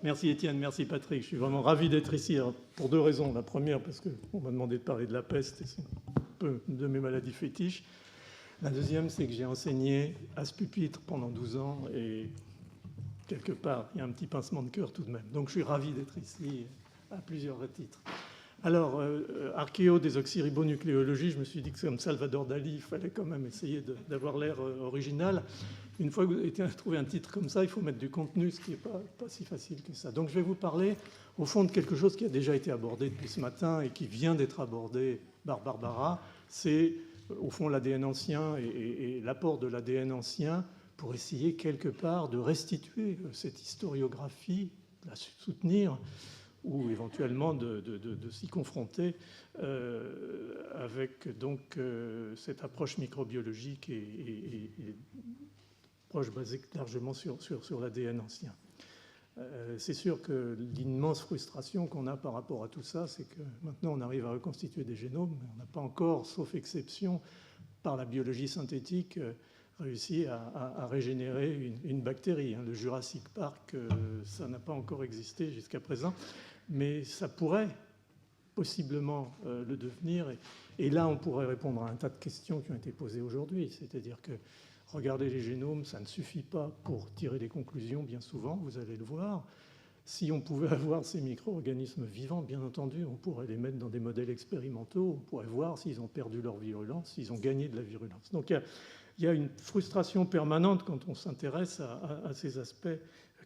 Merci Étienne, merci Patrick. Je suis vraiment ravi d'être ici pour deux raisons. La première, parce qu'on m'a demandé de parler de la peste, et c'est un peu de mes maladies fétiches. La deuxième, c'est que j'ai enseigné à ce pupitre pendant 12 ans et quelque part, il y a un petit pincement de cœur tout de même. Donc je suis ravi d'être ici à plusieurs titres. Alors, archéo désoxyribonucléologie, je me suis dit que comme Salvador Dali, il fallait quand même essayer d'avoir l'air original. Une fois que vous avez trouvé un titre comme ça, il faut mettre du contenu, ce qui n'est pas si facile que ça. Donc je vais vous parler au fond de quelque chose qui a déjà été abordé depuis ce matin et qui vient d'être abordé par Barbara. C'est au fond l'ADN ancien et l'apport de l'ADN ancien pour essayer quelque part de restituer cette historiographie, de la soutenir, ou éventuellement de s'y confronter avec donc cette approche microbiologique et approche basée largement sur l'ADN ancien. C'est sûr que l'immense frustration qu'on a par rapport à tout ça, c'est que maintenant on arrive à reconstituer des génomes, mais on n'a pas encore, sauf exception, par la biologie synthétique, réussi à régénérer une bactérie. Le Jurassic Park, ça n'a pas encore existé jusqu'à présent, mais ça pourrait possiblement le devenir. Et là, on pourrait répondre à un tas de questions qui ont été posées aujourd'hui. C'est-à-dire que regarder les génomes, ça ne suffit pas pour tirer des conclusions, bien souvent, vous allez le voir. Si on pouvait avoir ces micro-organismes vivants, bien entendu, on pourrait les mettre dans des modèles expérimentaux, on pourrait voir s'ils ont perdu leur virulence, s'ils ont gagné de la virulence. Donc il y a une frustration permanente quand on s'intéresse à ces aspects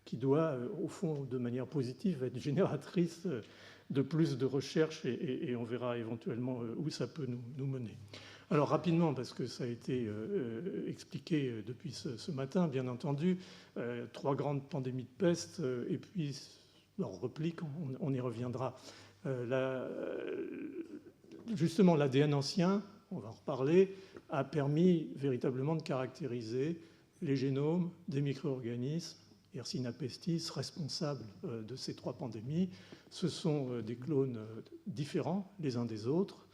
qui doit, au fond, de manière positive, être génératrice de plus de recherche et on verra éventuellement où ça peut nous mener. Alors rapidement, parce que ça a été expliqué depuis ce matin, bien entendu, 3 grandes pandémies de peste et puis leur replique, on y reviendra. Justement, l'ADN ancien, on va en reparler, a permis véritablement de caractériser les génomes des micro-organismes Yersinia pestis, responsables de ces 3 pandémies. Ce sont des clones différents les uns des autres.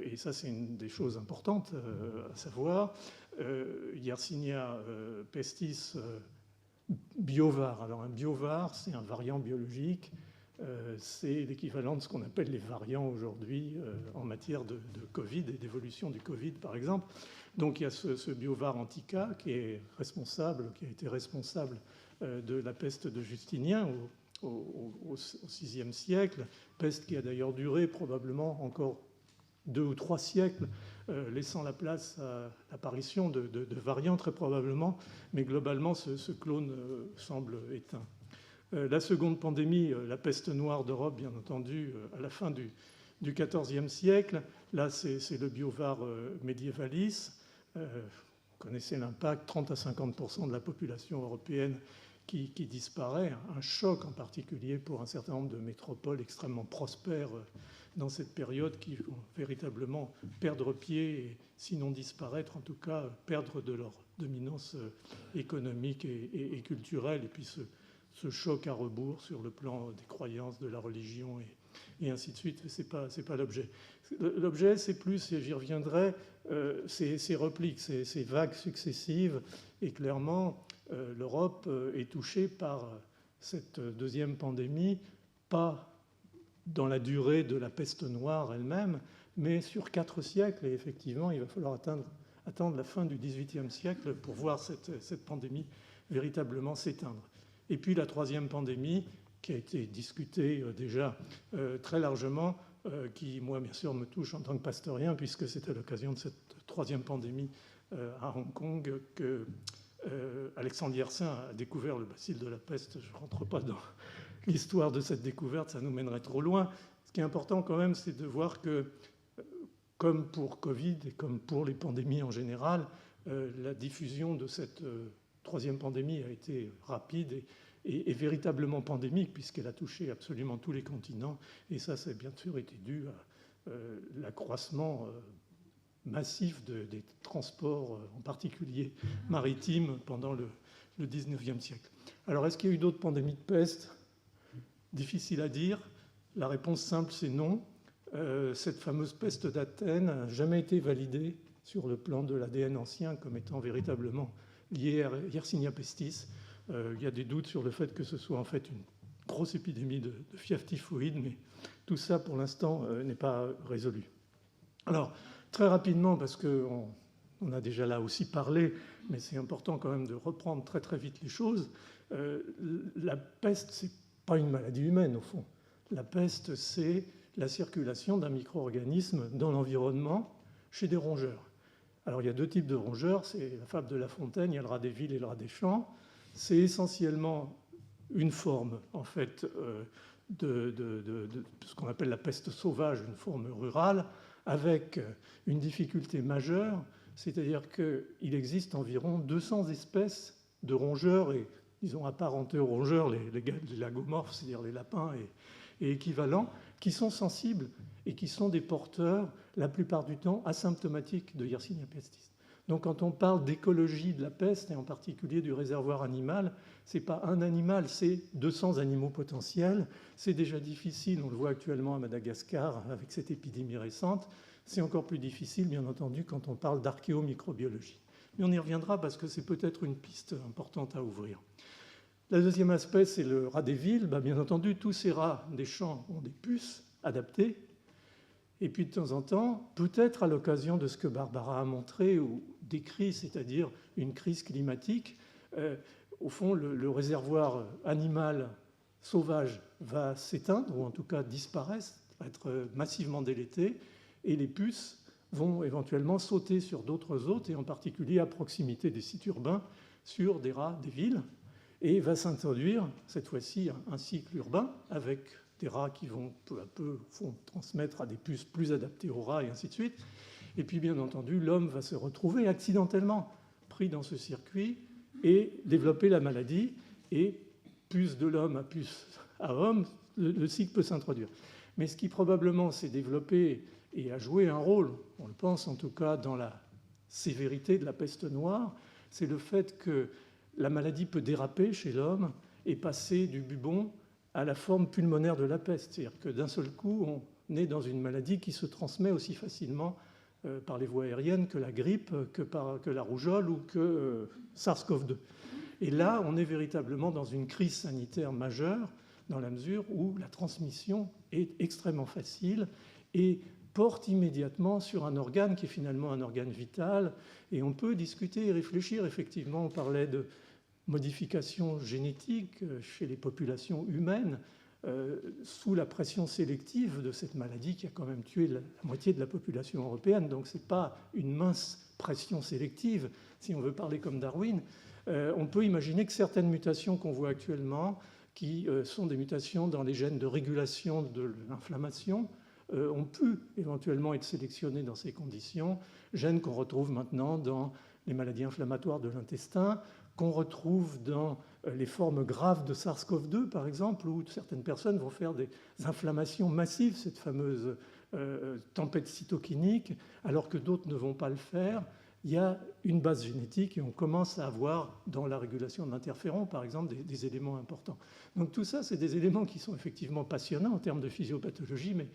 Et ça, c'est une des choses importantes à savoir. Yersinia pestis biovar. Alors un biovar, c'est un variant biologique. C'est l'équivalent de ce qu'on appelle les variants aujourd'hui en matière de Covid et d'évolution du Covid, par exemple. Donc il y a ce biovar antica qui est responsable, qui a été responsable de la peste de Justinien au VIe siècle, peste qui a d'ailleurs duré probablement encore 2 ou 3 siècles, laissant la place à l'apparition de variants très probablement, mais globalement ce clone semble éteint. La seconde pandémie, la peste noire d'Europe, bien entendu, à la fin du XIVe siècle. Là, c'est le biovar medievalis. Vous connaissez l'impact, 30 à 50% de la population européenne qui disparaît. Un choc en particulier pour un certain nombre de métropoles extrêmement prospères dans cette période qui vont véritablement perdre pied et sinon disparaître, en tout cas perdre de leur dominance économique et culturelle. Et puis ce choc à rebours sur le plan des croyances, de la religion et ainsi de suite. C'est pas l'objet. L'objet, c'est plus, et j'y reviendrai, ces repliques, ces vagues successives. Et clairement, l'Europe est touchée par cette deuxième pandémie, pas dans la durée de la peste noire elle-même, mais sur 4 siècles. Et effectivement, il va falloir attendre la fin du XVIIIe siècle pour voir cette pandémie véritablement s'éteindre. Et puis la 3e pandémie, qui a été discutée déjà très largement, qui, moi, bien sûr, me touche en tant que pasteurien, puisque c'est à l'occasion de cette 3e pandémie à Hong Kong que Alexandre Yersin a découvert le bacille de la peste. Je ne rentre pas dans l'histoire de cette découverte, ça nous mènerait trop loin. Ce qui est important quand même, c'est de voir que, comme pour Covid et comme pour les pandémies en général, la diffusion de cette 3e pandémie a été rapide et véritablement pandémique, puisqu'elle a touché absolument tous les continents. Et ça a bien sûr été dû à l'accroissement massif des transports, en particulier maritimes, pendant le XIXe siècle. Alors, est-ce qu'il y a eu d'autres pandémies de peste? Difficile à dire. La réponse simple, c'est non. Cette fameuse peste d'Athènes n'a jamais été validée sur le plan de l'ADN ancien comme étant véritablement liée à Yersinia pestis. Il y a des doutes sur le fait que ce soit en fait une grosse épidémie de fièvre typhoïde, mais tout ça, pour l'instant, n'est pas résolu. Alors, très rapidement, parce qu'on a déjà là aussi parlé, mais c'est important quand même de reprendre très très vite les choses. La peste, c'est pas une maladie humaine, au fond. La peste, c'est la circulation d'un micro-organisme dans l'environnement chez des rongeurs. Alors, il y a deux types de rongeurs, c'est la fable de La Fontaine, il y a le rat des villes et le rat des champs. C'est essentiellement une forme, en fait, de ce qu'on appelle la peste sauvage, une forme rurale, avec une difficulté majeure, c'est-à-dire qu'il existe environ 200 espèces de rongeurs, et disons apparentés aux rongeurs, les lagomorphes, c'est-à-dire les lapins et équivalents, qui sont sensibles et qui sont des porteurs, la plupart du temps, asymptomatiques de Yersinia pestis. Donc quand on parle d'écologie de la peste, et en particulier du réservoir animal, ce n'est pas un animal, c'est 200 animaux potentiels. C'est déjà difficile, on le voit actuellement à Madagascar avec cette épidémie récente. C'est encore plus difficile, bien entendu, quand on parle d'archéomicrobiologie. Mais on y reviendra parce que c'est peut-être une piste importante à ouvrir. Le deuxième aspect, c'est le rat des villes. Bien entendu, tous ces rats des champs ont des puces adaptées. Et puis de temps en temps, peut-être à l'occasion de ce que Barbara a montré ou décrit, c'est-à-dire une crise climatique, au fond, le réservoir animal sauvage va s'éteindre, ou en tout cas disparaître, être massivement délété, et les puces vont éventuellement sauter sur d'autres hôtes, et en particulier à proximité des sites urbains, sur des rats des villes, et va s'introduire, cette fois-ci, un cycle urbain avec des rats qui vont peu à peu transmettre à des puces plus adaptées aux rats, et ainsi de suite. Et puis, bien entendu, l'homme va se retrouver accidentellement pris dans ce circuit et développer la maladie. Et puce de l'homme à puce à homme, le cycle peut s'introduire. Mais ce qui probablement s'est développé et a joué un rôle, on le pense en tout cas dans la sévérité de la peste noire, c'est le fait que la maladie peut déraper chez l'homme et passer du bubon à la forme pulmonaire de la peste. C'est-à-dire que d'un seul coup, on est dans une maladie qui se transmet aussi facilement par les voies aériennes que la grippe, que la rougeole ou que SARS-CoV-2. Et là, on est véritablement dans une crise sanitaire majeure dans la mesure où la transmission est extrêmement facile et porte immédiatement sur un organe qui est finalement un organe vital. Et on peut discuter et réfléchir. Effectivement, on parlait de modifications génétiques chez les populations humaines sous la pression sélective de cette maladie qui a quand même tué la moitié de la population européenne. Donc ce n'est pas une mince pression sélective, si on veut parler comme Darwin. On peut imaginer que certaines mutations qu'on voit actuellement, qui sont des mutations dans les gènes de régulation de l'inflammation, ont pu éventuellement être sélectionnées dans ces conditions, gènes qu'on retrouve maintenant dans les maladies inflammatoires de l'intestin, qu'on retrouve dans les formes graves de SARS-CoV-2, par exemple, où certaines personnes vont faire des inflammations massives, cette fameuse tempête cytokinique, alors que d'autres ne vont pas le faire. Il y a une base génétique et on commence à avoir dans la régulation de l'interféron, par exemple, des éléments importants. Donc tout ça, c'est des éléments qui sont effectivement passionnants en termes de physiopathologie, mais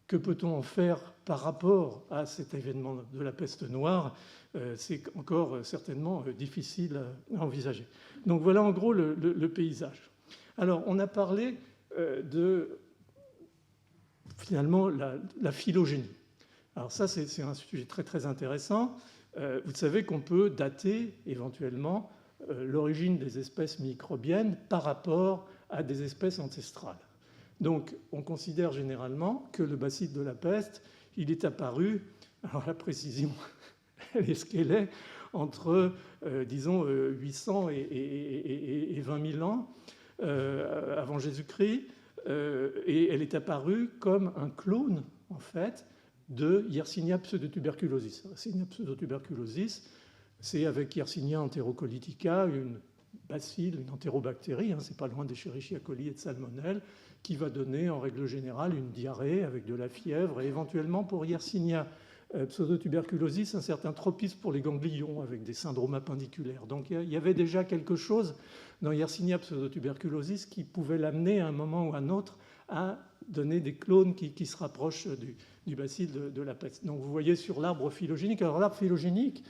que peut-on en faire par rapport à cet événement de la peste noire? C'est encore certainement difficile à envisager. Donc voilà en gros le paysage. Alors on a parlé de finalement la phylogénie. Alors ça c'est un sujet très très intéressant. Vous savez qu'on peut dater éventuellement l'origine des espèces microbiennes par rapport à des espèces ancestrales. Donc, on considère généralement que le bacille de la peste, il est apparu, alors la précision, elle est ce qu'elle est, entre, disons, 800 et 20 000 ans avant Jésus-Christ, et elle est apparue comme un clone, en fait, de Yersinia pseudotuberculosis. Yersinia pseudotuberculosis, c'est avec Yersinia enterocolitica, une bacille, une entérobactérie, c'est pas loin d'Escherichia coli et de Salmonelle, qui va donner en règle générale une diarrhée avec de la fièvre et éventuellement pour Yersinia pseudotuberculosis un certain tropisme pour les ganglions avec des syndromes appendiculaires. Donc il y avait déjà quelque chose dans Yersinia pseudotuberculosis qui pouvait l'amener à un moment ou à un autre à donner des clones qui se rapprochent du bacille de la peste. Donc vous voyez sur l'arbre phylogénique. Alors l'arbre phylogénique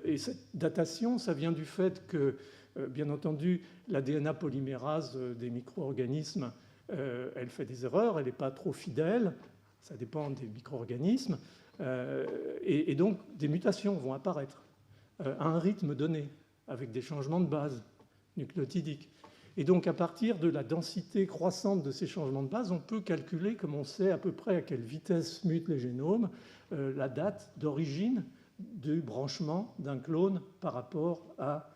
et cette datation, ça vient du fait que bien entendu, la DNA polymérase des micro-organismes, elle fait des erreurs, elle n'est pas trop fidèle, ça dépend des micro-organismes, et donc des mutations vont apparaître à un rythme donné, avec des changements de base nucléotidiques. Et donc, à partir de la densité croissante de ces changements de base, on peut calculer, comme on sait à peu près à quelle vitesse mutent les génomes, la date d'origine du branchement d'un clone par rapport à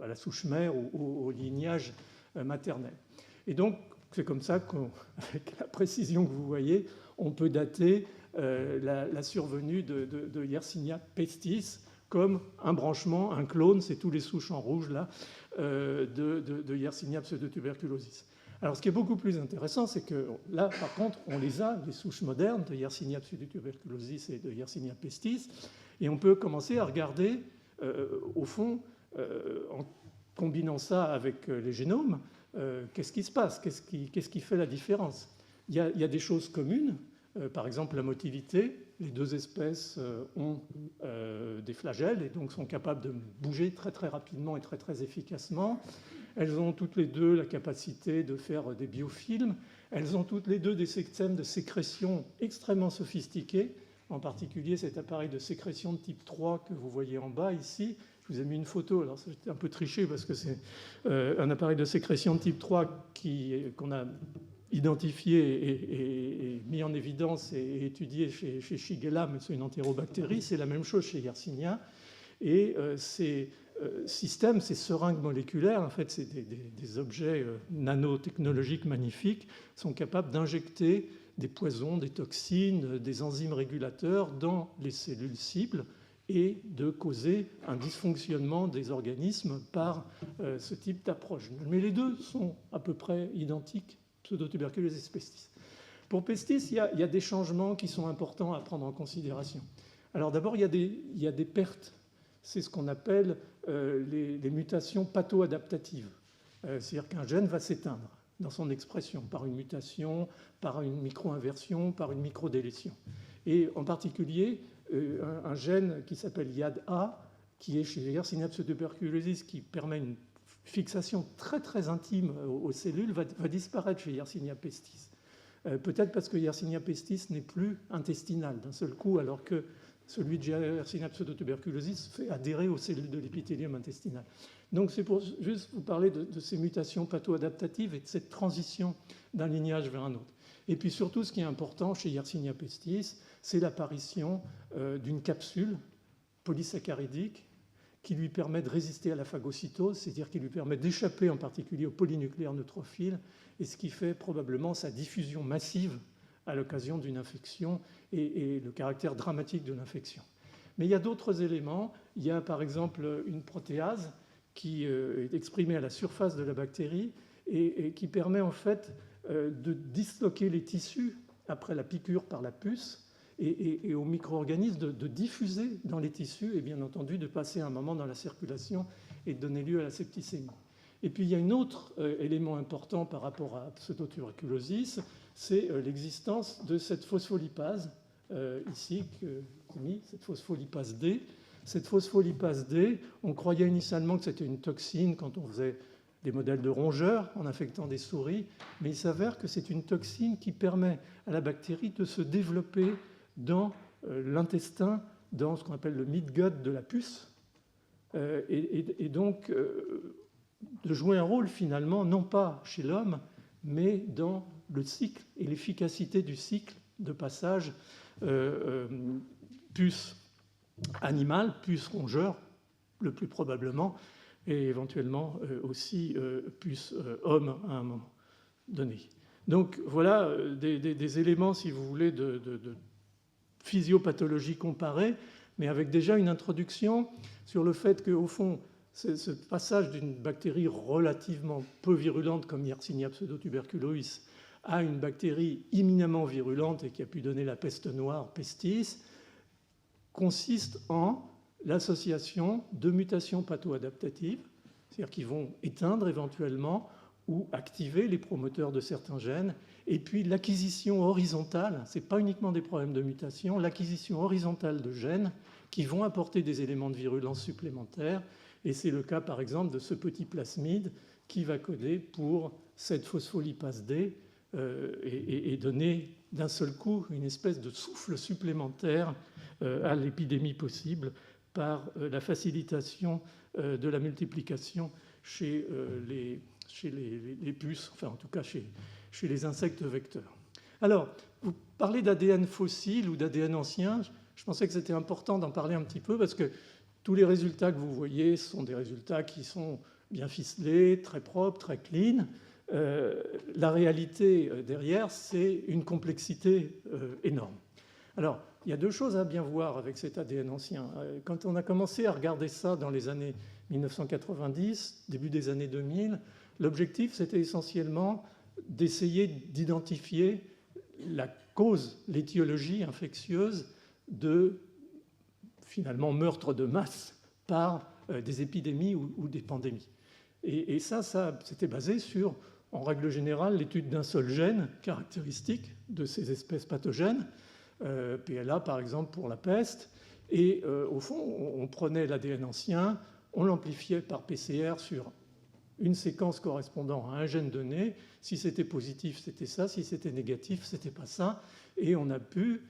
la souche mère ou au lignage maternel. Et donc, c'est comme ça qu'avec la précision que vous voyez, on peut dater la survenue de Yersinia pestis comme un branchement, un clone, c'est tous les souches en rouge là, de Yersinia pseudotuberculosis. Alors, ce qui est beaucoup plus intéressant, c'est que là, par contre, on les a, les souches modernes de Yersinia pseudotuberculosis et de Yersinia pestis, et on peut commencer à regarder, au fond, en combinant ça avec les génomes, qu'est-ce qui se passe, qu'est-ce qui fait la différence. Il y a des choses communes, par exemple la motilité. Les deux espèces ont des flagelles et donc sont capables de bouger très très rapidement et très très efficacement. Elles ont toutes les deux la capacité de faire des biofilms. Elles ont toutes les deux des systèmes de sécrétion extrêmement sophistiqués, en particulier cet appareil de sécrétion de type 3 que vous voyez en bas ici. Je vous ai mis une photo, alors c'est un peu triché parce que c'est un appareil de sécrétion de type 3 qu'on a identifié et mis en évidence et étudié chez Shigella, mais c'est une entérobactérie. C'est la même chose chez Yersinia. Et ces systèmes, ces seringues moléculaires, en fait, c'est des objets nanotechnologiques magnifiques, sont capables d'injecter des poisons, des toxines, des enzymes régulateurs dans les cellules cibles et de causer un dysfonctionnement des organismes par ce type d'approche. Mais les deux sont à peu près identiques, pseudotuberculosis pestis. Pour pestis, il y a des changements qui sont importants à prendre en considération. Alors d'abord, il y a des pertes. C'est ce qu'on appelle les mutations patho-adaptatives. C'est-à-dire qu'un gène va s'éteindre dans son expression par une mutation, par une micro-inversion, par une micro-délétion. Et en particulier, un gène qui s'appelle YAD-A, qui est chez Yersinia pseudotuberculosis, qui permet une fixation très très intime aux cellules, va disparaître chez Yersinia pestis. Peut-être parce que Yersinia pestis n'est plus intestinal d'un seul coup, alors que celui de Yersinia pseudotuberculosis fait adhérer aux cellules de l'épithélium intestinal. Donc c'est pour juste vous parler de ces mutations patho-adaptatives et de cette transition d'un lignage vers un autre. Et puis surtout, ce qui est important chez Yersinia pestis, c'est l'apparition d'une capsule polysaccharidique qui lui permet de résister à la phagocytose, c'est-à-dire qui lui permet d'échapper en particulier aux polynucléaires neutrophiles, et ce qui fait probablement sa diffusion massive à l'occasion d'une infection et le caractère dramatique de l'infection. Mais il y a d'autres éléments. Il y a par exemple une protéase qui est exprimée à la surface de la bactérie et qui permet en fait de disloquer les tissus après la piqûre par la puce et aux micro-organismes de diffuser dans les tissus et bien entendu de passer un moment dans la circulation et de donner lieu à la septicémie. Et puis il y a un autre élément important par rapport à pseudotuberculosis, c'est l'existence de cette phospholipase ici, cette phospholipase D. Cette phospholipase D, on croyait initialement que c'était une toxine quand on faisait des modèles de rongeurs en infectant des souris, mais il s'avère que c'est une toxine qui permet à la bactérie de se développer dans l'intestin, dans ce qu'on appelle le midgut de la puce, et donc de jouer un rôle finalement, non pas chez l'homme, mais dans le cycle et l'efficacité du cycle de passage puce animale, puce rongeur, le plus probablement, et éventuellement aussi puce homme à un moment donné. Donc voilà des éléments, si vous voulez, de physiopathologie comparée, mais avec déjà une introduction sur le fait qu'au fond, ce passage d'une bactérie relativement peu virulente comme Yersinia pseudotuberculosis à une bactérie éminemment virulente et qui a pu donner la peste noire, pestis, consiste en l'association de mutations patho-adaptatives, c'est-à-dire qui vont éteindre éventuellement ou activer les promoteurs de certains gènes, et puis l'acquisition horizontale, ce n'est pas uniquement des problèmes de mutation, l'acquisition horizontale de gènes qui vont apporter des éléments de virulence supplémentaires Et c'est le cas, par exemple, de ce petit plasmide qui va coder pour cette phospholipase D et donner d'un seul coup une espèce de souffle supplémentaire à l'épidémie possible par la facilitation de la multiplication chez les puces, enfin en tout cas chez les insectes vecteurs. Alors, vous parlez d'ADN fossile ou d'ADN ancien. Je pensais que c'était important d'en parler un petit peu parce que tous les résultats que vous voyez sont des résultats qui sont bien ficelés, très propres, très clean. La réalité derrière, c'est une complexité énorme. Alors, il y a deux choses à bien voir avec cet ADN ancien. Quand on a commencé à regarder ça dans les années 1990, début des années 2000, l'objectif, c'était essentiellement d'essayer d'identifier la cause, l'étiologie infectieuse de, finalement, meurtre de masse par des épidémies ou des pandémies. Et ça c'était basé sur, en règle générale, l'étude d'un seul gène caractéristique de ces espèces pathogènes, PLA par exemple pour la peste, et au fond, on prenait l'ADN ancien, on l'amplifiait par PCR sur une séquence correspondant à un gène donné. Si c'était positif, c'était ça. Si c'était négatif, c'était pas ça. Et on a pu,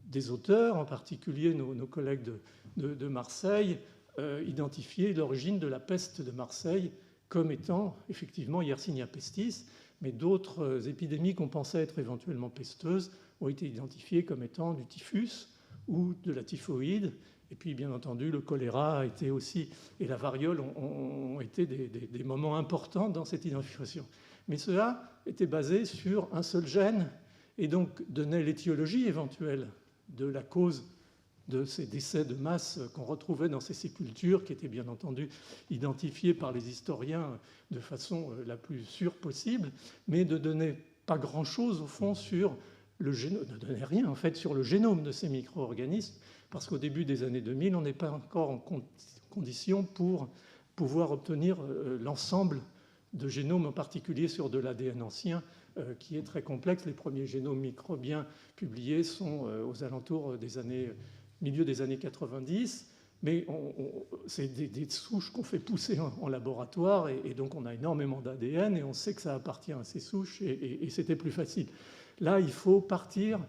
des auteurs, en particulier nos collègues de Marseille, identifier l'origine de la peste de Marseille comme étant effectivement Yersinia pestis, mais d'autres épidémies qu'on pensait être éventuellement pesteuses ont été identifiées comme étant du typhus ou de la typhoïde. Et puis, bien entendu, le choléra a été aussi, et la variole ont été des moments importants dans cette identification. Mais cela était basé sur un seul gène et donc donnait l'étiologie éventuelle de la cause de ces décès de masse qu'on retrouvait dans ces sépultures, qui étaient bien entendu identifiées par les historiens de façon la plus sûre possible, mais ne donnait pas grand-chose au fond sur le génome, ne donnait rien en fait sur le génome de ces micro-organismes, parce qu'au début des années 2000, on n'est pas encore en condition pour pouvoir obtenir l'ensemble de génomes, en particulier sur de l'ADN ancien, qui est très complexe. Les premiers génomes microbiens publiés sont aux alentours des années, milieu des années 90, mais c'est des souches qu'on fait pousser en laboratoire, et donc on a énormément d'ADN, et on sait que ça appartient à ces souches, et c'était plus facile. Là, il faut partir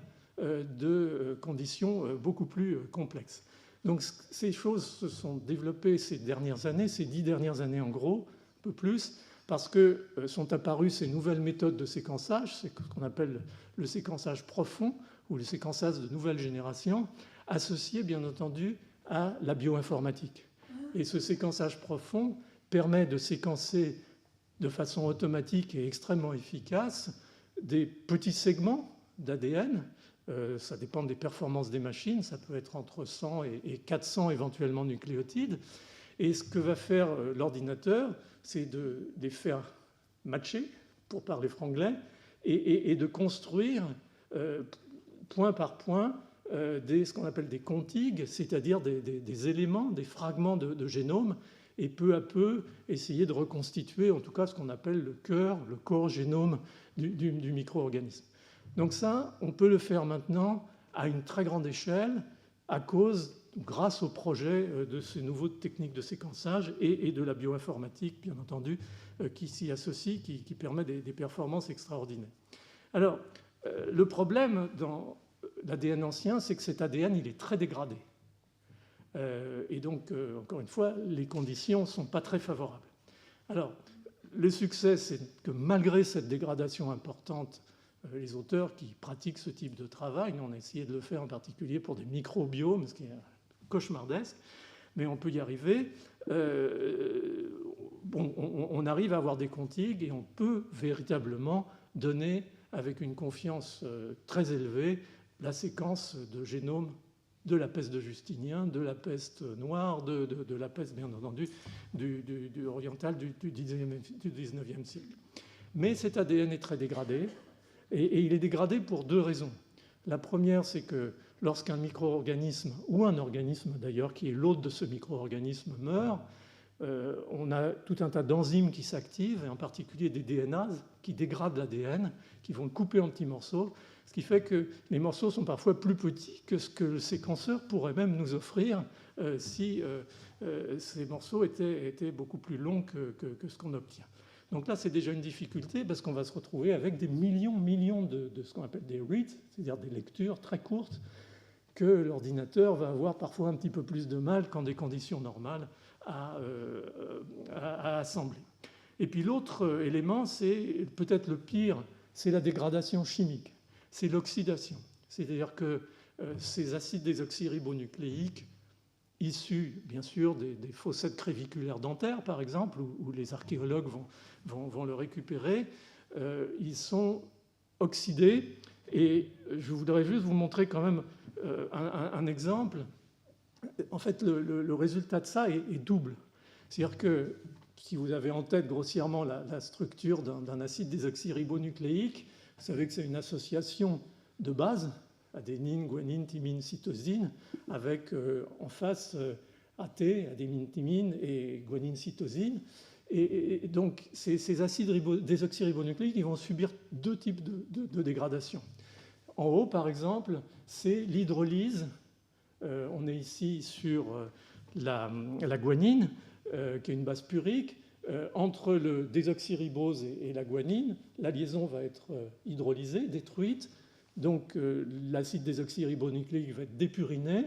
de conditions beaucoup plus complexes. Donc ces choses se sont développées ces dernières années, ces 10 dernières années en gros, un peu plus, parce que sont apparues ces nouvelles méthodes de séquençage, c'est ce qu'on appelle le séquençage profond ou le séquençage de nouvelle génération, associé bien entendu à la bioinformatique. Et ce séquençage profond permet de séquencer de façon automatique et extrêmement efficace des petits segments d'ADN. Ça dépend des performances des machines, ça peut être entre 100 et 400 éventuellement nucléotides. Et ce que va faire l'ordinateur, c'est de les faire matcher, pour parler franglais, et de construire point par point ce qu'on appelle des contigs, c'est-à-dire des éléments, des fragments de génome, et peu à peu essayer de reconstituer en tout cas ce qu'on appelle le cœur, le corps génome du micro-organisme. Donc ça, on peut le faire maintenant à une très grande échelle grâce au projet de ces nouvelles techniques de séquençage et de la bioinformatique, bien entendu, qui s'y associe, qui permet des performances extraordinaires. Alors, le problème dans l'ADN ancien, c'est que cet ADN, il est très dégradé. Et donc, encore une fois, les conditions ne sont pas très favorables. Alors, le succès, c'est que malgré cette dégradation importante, les auteurs qui pratiquent ce type de travail, nous on a essayé de le faire en particulier pour des microbiomes, ce qui est cauchemardesque, mais on peut y arriver. On arrive à avoir des contigs et on peut véritablement donner, avec une confiance très élevée, la séquence de génome de la peste de Justinien, de la peste noire, de la peste, bien entendu, du oriental du 19e siècle. Mais cet ADN est très dégradé, et il est dégradé pour deux raisons. La première, c'est que lorsqu'un micro-organisme, ou un organisme d'ailleurs, qui est l'hôte de ce micro-organisme, meurt, on a tout un tas d'enzymes qui s'activent, et en particulier des DNases, qui dégradent l'ADN, qui vont le couper en petits morceaux, Ce qui fait que les morceaux sont parfois plus petits que ce que le séquenceur pourrait même nous offrir si ces morceaux étaient beaucoup plus longs que ce qu'on obtient. Donc là, c'est déjà une difficulté parce qu'on va se retrouver avec des millions de ce qu'on appelle des reads, c'est-à-dire des lectures très courtes que l'ordinateur va avoir parfois un petit peu plus de mal qu'en des conditions normales à assembler. Et puis l'autre élément, c'est peut-être le pire, c'est la dégradation chimique, c'est l'oxydation. C'est-à-dire que ces acides désoxyribonucléiques, issus bien sûr des fossettes créviculaires dentaires, par exemple, où les archéologues vont le récupérer, ils sont oxydés. Et je voudrais juste vous montrer quand même un exemple. En fait, le résultat de ça est double. C'est-à-dire que si vous avez en tête grossièrement la structure d'un acide désoxyribonucléique, vous savez que c'est une association de bases, adénine, guanine, thymine, cytosine, avec en face AT, adénine, thymine et guanine, cytosine. Et donc, ces acides désoxyribonucléiques, ils vont subir deux types de dégradation. En haut, par exemple, c'est l'hydrolyse. On est ici sur la guanine, qui est une base purique. Entre le désoxyribose et la guanine, la liaison va être hydrolysée, détruite. Donc, l'acide désoxyribonucléique va être dépuriné.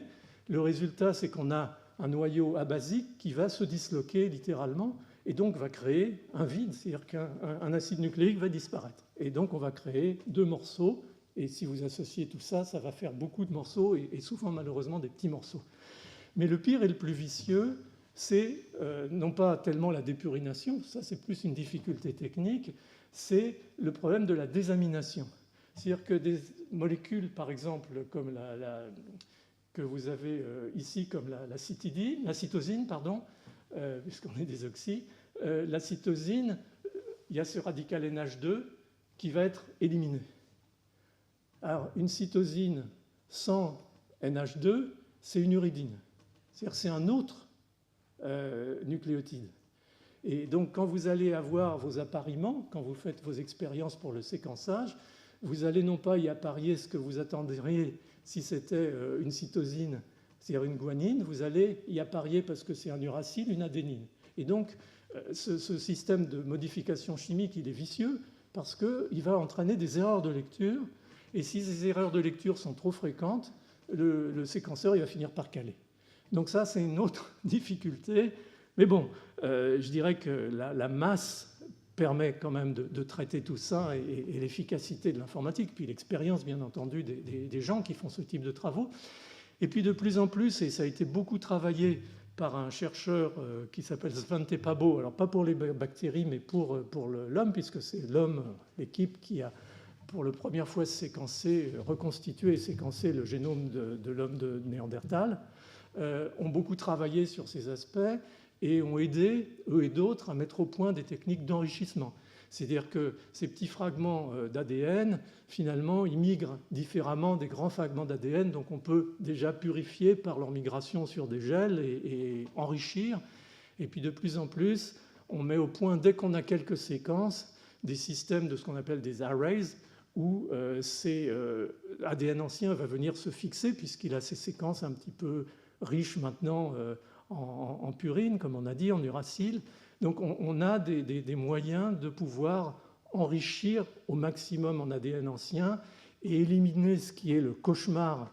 Le résultat, c'est qu'on a un noyau abasique qui va se disloquer littéralement et donc va créer un vide, c'est-à-dire qu'un acide nucléique va disparaître. Et donc, on va créer deux morceaux. Et si vous associez tout ça, ça va faire beaucoup de morceaux et souvent, malheureusement, des petits morceaux. Mais le pire et le plus vicieux, c'est non pas tellement la dépurination, ça c'est plus une difficulté technique, c'est le problème de la désamination. C'est-à-dire que des molécules, par exemple, comme que vous avez ici, comme la cytosine, puisqu'on est des oxy, la cytosine, il y a ce radical NH2 qui va être éliminé. Alors, une cytosine sans NH2, c'est une uridine. C'est-à-dire que c'est un autre nucléotide. Et donc, quand vous allez avoir vos appariements, quand vous faites vos expériences pour le séquençage, vous allez non pas y apparier ce que vous attendriez si c'était une cytosine, c'est-à-dire une guanine, vous allez y apparier parce que c'est un uracile, une adénine. Et donc, ce système de modification chimique, il est vicieux parce qu'il va entraîner des erreurs de lecture. Et si ces erreurs de lecture sont trop fréquentes, le séquenceur il va finir par caler. Donc ça, c'est une autre difficulté. Mais bon, je dirais que la masse permet quand même de traiter tout ça et l'efficacité de l'informatique, puis l'expérience, bien entendu, des gens qui font ce type de travaux. Et puis de plus en plus, et ça a été beaucoup travaillé par un chercheur qui s'appelle Svante Pääbo, alors pas pour les bactéries, mais pour l'homme, puisque c'est l'homme, l'équipe qui a pour la première fois reconstitué et séquencé le génome de l'homme de Néandertal, ont beaucoup travaillé sur ces aspects et ont aidé, eux et d'autres, à mettre au point des techniques d'enrichissement. C'est-à-dire que ces petits fragments d'ADN, finalement, ils migrent différemment des grands fragments d'ADN, donc on peut déjà purifier par leur migration sur des gels et enrichir. Et puis de plus en plus, on met au point, dès qu'on a quelques séquences, des systèmes de ce qu'on appelle des arrays, où ces ADN ancien va venir se fixer, puisqu'il a ces séquences un petit peu riches maintenant en purine, comme on a dit, en uracile. Donc on a des moyens de pouvoir enrichir au maximum en ADN ancien et éliminer ce qui est le cauchemar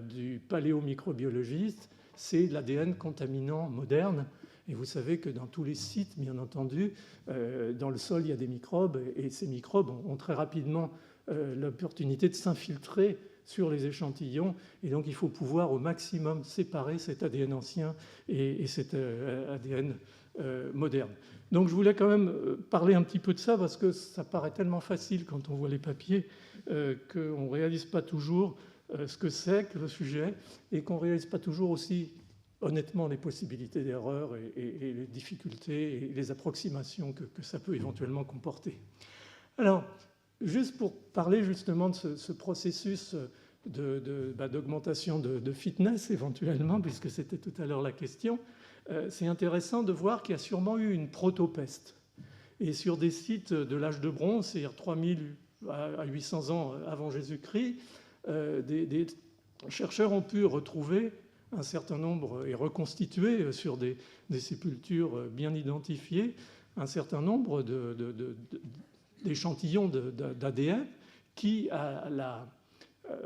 du paléomicrobiologiste, c'est l'ADN contaminant moderne. Et vous savez que dans tous les sites, bien entendu, dans le sol, il y a des microbes, et ces microbes ont très rapidement l'opportunité de s'infiltrer sur les échantillons. Et donc, il faut pouvoir au maximum séparer cet ADN ancien et cet ADN moderne. Donc, je voulais quand même parler un petit peu de ça, parce que ça paraît tellement facile quand on voit les papiers qu'on ne réalise pas toujours ce que c'est que le sujet, et qu'on ne réalise pas toujours aussi honnêtement les possibilités d'erreur et les difficultés et les approximations que ça peut éventuellement comporter. Alors, juste pour parler justement de ce processus d'augmentation de fitness éventuellement, puisque c'était tout à l'heure la question, c'est intéressant de voir qu'il y a sûrement eu une protopeste. Et sur des sites de l'âge de bronze, c'est-à-dire 3000 à 800 ans avant Jésus-Christ, des chercheurs ont pu retrouver un certain nombre et reconstituer sur des sépultures bien identifiées un certain nombre d'échantillons d'ADN qui, à la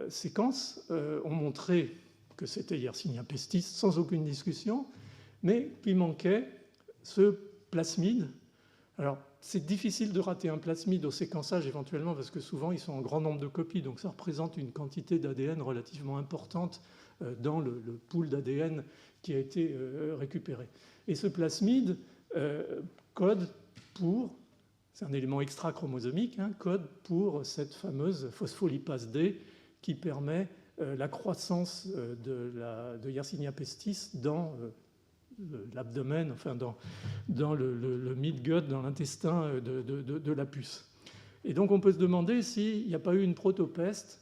séquence, ont montré que c'était Yersinia pestis sans aucune discussion, mais qu'il manquait ce plasmide. Alors, c'est difficile de rater un plasmide au séquençage éventuellement parce que souvent ils sont en grand nombre de copies, donc ça représente une quantité d'ADN relativement importante dans le pool d'ADN qui a été récupéré. Et ce plasmide code pour, c'est un élément extra-chromosomique, code pour cette fameuse phospholipase D qui permet la croissance de Yersinia pestis dans l'abdomen, enfin dans le midgut, dans l'intestin de la puce. Et donc on peut se demander s'il n'y a pas eu une protopeste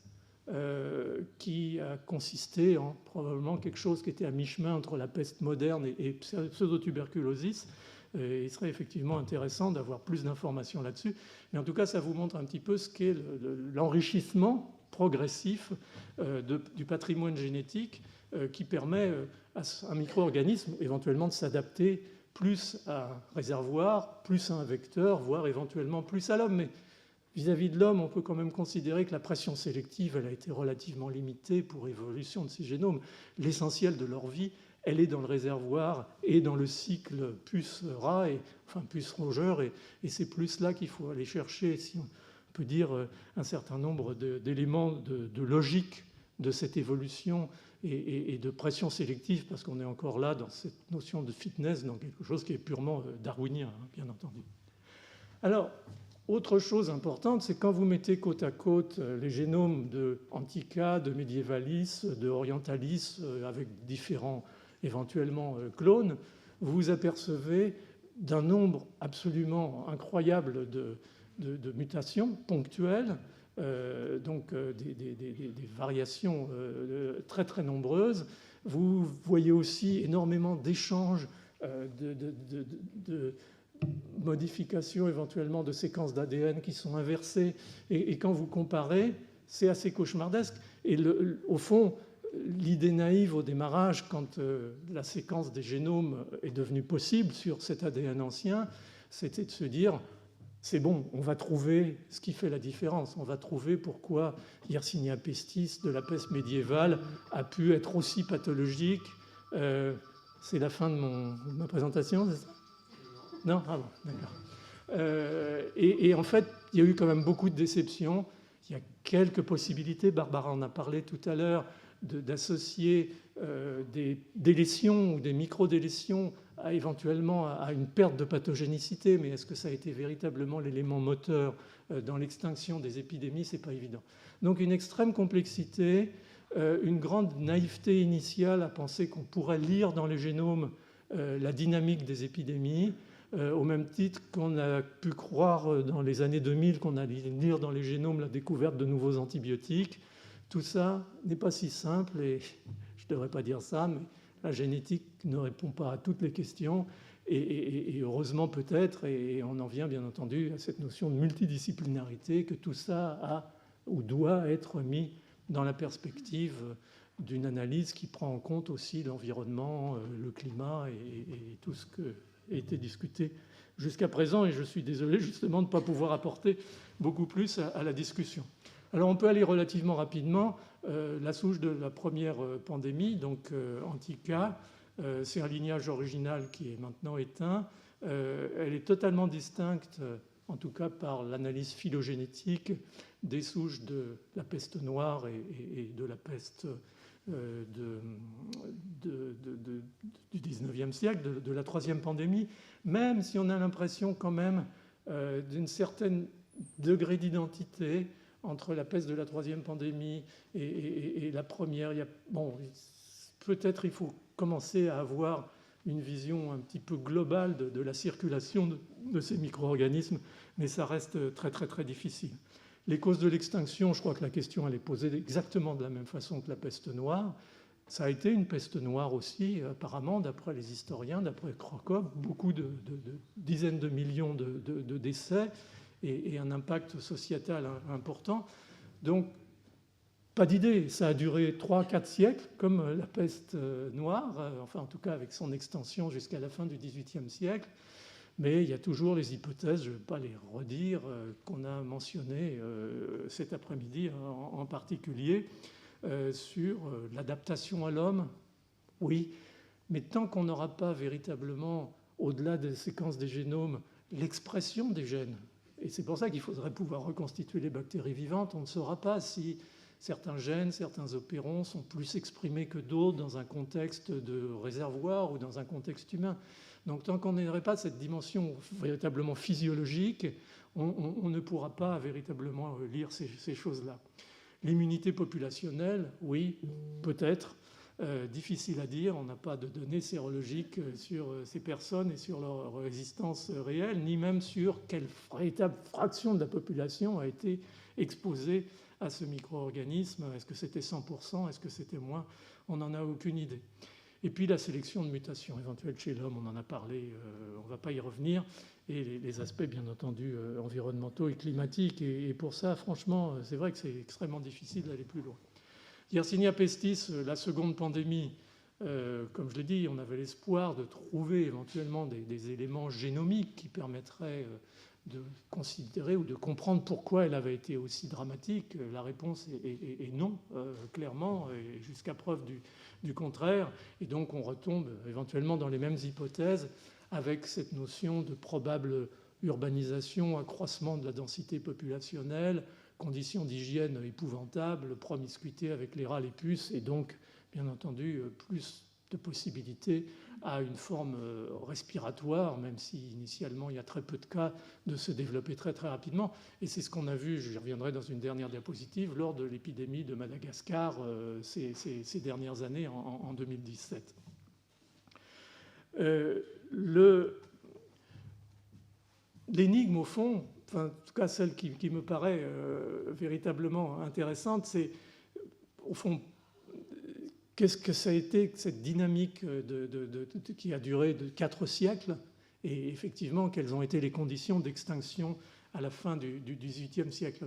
qui a consisté en probablement quelque chose qui était à mi-chemin entre la peste moderne et pseudotuberculosis. Il serait effectivement intéressant d'avoir plus d'informations là-dessus. Mais en tout cas, ça vous montre un petit peu ce qu'est l'enrichissement progressif du patrimoine génétique qui permet à un micro-organisme éventuellement de s'adapter plus à un réservoir, plus à un vecteur, voire éventuellement plus à l'homme. Mais vis-à-vis de l'homme, on peut quand même considérer que la pression sélective, elle a été relativement limitée pour l'évolution de ces génomes. L'essentiel de leur vie, elle est dans le réservoir et dans le cycle puce-rat, enfin puce-rongeur, et c'est plus là qu'il faut aller chercher, si on peut dire, un certain nombre d'éléments de logique de cette évolution et de pression sélective, parce qu'on est encore là dans cette notion de fitness, dans quelque chose qui est purement darwinien, bien entendu. Alors, autre chose importante, c'est quand vous mettez côte à côte les génomes de Antica, de Medievalis, de Orientalis, avec différents éventuellement clones, vous vous apercevez d'un nombre absolument incroyable de mutations ponctuelles, donc des variations très très nombreuses. Vous voyez aussi énormément d'échanges de modifications éventuellement de séquences d'ADN qui sont inversées. Et quand vous comparez, c'est assez cauchemardesque. Et au fond, l'idée naïve au démarrage, quand la séquence des génomes est devenue possible sur cet ADN ancien, c'était de se dire, c'est bon, on va trouver ce qui fait la différence. On va trouver pourquoi Yersinia pestis de la peste médiévale a pu être aussi pathologique. C'est la fin de ma présentation, c'est ça ? Non ? Ah bon, d'accord. Et en fait, il y a eu quand même beaucoup de déceptions. Il y a quelques possibilités, Barbara en a parlé tout à l'heure, d'associer des délétions ou des micro-délétions éventuellement à une perte de pathogénicité, mais est-ce que ça a été véritablement l'élément moteur dans l'extinction des épidémies? C'est pas évident. Donc une extrême complexité, une grande naïveté initiale à penser qu'on pourrait lire dans les génomes la dynamique des épidémies, au même titre qu'on a pu croire dans les années 2000 qu'on allait lire dans les génomes la découverte de nouveaux antibiotiques. Tout ça n'est pas si simple, et je ne devrais pas dire ça, mais la génétique ne répond pas à toutes les questions, et heureusement peut-être, et on en vient bien entendu à cette notion de multidisciplinarité, que tout ça a ou doit être mis dans la perspective d'une analyse qui prend en compte aussi l'environnement, le climat et tout ce qui a été discuté jusqu'à présent, et je suis désolé justement de ne pas pouvoir apporter beaucoup plus à la discussion. Alors on peut aller relativement rapidement. La souche de la première pandémie, donc Antica, c'est un lignage original qui est maintenant éteint. Elle est totalement distincte, en tout cas par l'analyse phylogénétique, des souches de la peste noire et de la peste du 19e siècle, de la troisième pandémie, même si on a l'impression quand même d'une certaine degré d'identité entre la peste de la troisième pandémie et la première. Bon, peut-être il faut commencer à avoir une vision un petit peu globale de la circulation de ces micro-organismes, mais ça reste très très très difficile. Les causes de l'extinction, je crois que la question elle est posée exactement de la même façon que la peste noire. Ça a été une peste noire aussi, apparemment, d'après les historiens, d'après Krokop, beaucoup de dizaines de millions de décès. et un impact sociétal important. Donc, pas d'idée, ça a duré 3-4 siècles, comme la peste noire, enfin en tout cas avec son extension jusqu'à la fin du XVIIIe siècle. Mais il y a toujours les hypothèses, je ne vais pas les redire, qu'on a mentionnées cet après-midi en particulier, sur l'adaptation à l'homme. Oui, mais tant qu'on n'aura pas véritablement, au-delà des séquences des génomes, l'expression des gènes, et c'est pour ça qu'il faudrait pouvoir reconstituer les bactéries vivantes, on ne saura pas si certains gènes, certains opérons sont plus exprimés que d'autres dans un contexte de réservoir ou dans un contexte humain. Donc tant qu'on n'aurait pas cette dimension véritablement physiologique, on ne pourra pas véritablement lire ces choses-là. L'immunité populationnelle, oui, peut-être. Difficile à dire, on n'a pas de données sérologiques sur ces personnes et sur leur existence réelle, ni même sur quelle véritable fraction de la population a été exposée à ce micro-organisme. Est-ce que c'était 100%? Est-ce que c'était moins? On n'en a aucune idée. Et puis la sélection de mutations éventuelles chez l'homme, on en a parlé, on ne va pas y revenir. Et les aspects, bien entendu, environnementaux et climatiques. Et pour ça, franchement, c'est vrai que c'est extrêmement difficile d'aller plus loin. Yersinia pestis, la seconde pandémie, comme je l'ai dit, on avait l'espoir de trouver éventuellement des éléments génomiques qui permettraient de considérer ou de comprendre pourquoi elle avait été aussi dramatique. La réponse est non, clairement, et jusqu'à preuve du contraire. Et donc on retombe éventuellement dans les mêmes hypothèses avec cette notion de probable urbanisation, accroissement de la densité populationnelle, conditions d'hygiène épouvantables, promiscuité avec les rats, les puces, et donc, bien entendu, plus de possibilités à une forme respiratoire, même si initialement il y a très peu de cas, de se développer très très rapidement. Et c'est ce qu'on a vu, j'y reviendrai dans une dernière diapositive, lors de l'épidémie de Madagascar ces dernières années, en 2017. L'énigme, au fond, enfin, en tout cas celle qui me paraît véritablement intéressante, c'est, au fond, qu'est-ce que ça a été que cette dynamique qui a duré de 4 siècles, et effectivement, quelles ont été les conditions d'extinction à la fin du XVIIIe siècle.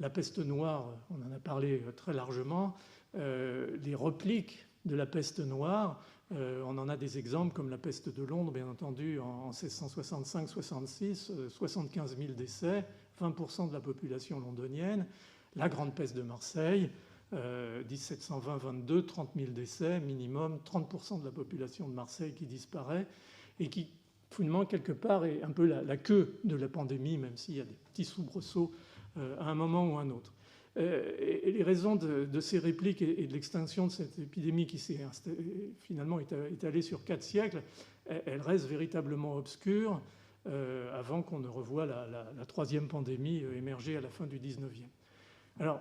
La peste noire, on en a parlé très largement, les repliques de la peste noire, on en a des exemples comme la peste de Londres, bien entendu, en 1665-66, 75 000 décès, 20% de la population londonienne. La grande peste de Marseille, 1720-22, 30 000 décès minimum, 30% de la population de Marseille qui disparaît et qui, finalement, quelque part, est un peu la queue de la pandémie, même s'il y a des petits soubresauts à un moment ou à un autre. Et les raisons de ces répliques et de l'extinction de cette épidémie qui s'est finalement étalée sur 4 siècles, elles restent véritablement obscures avant qu'on ne revoie la troisième pandémie émerger à la fin du 19e. Alors,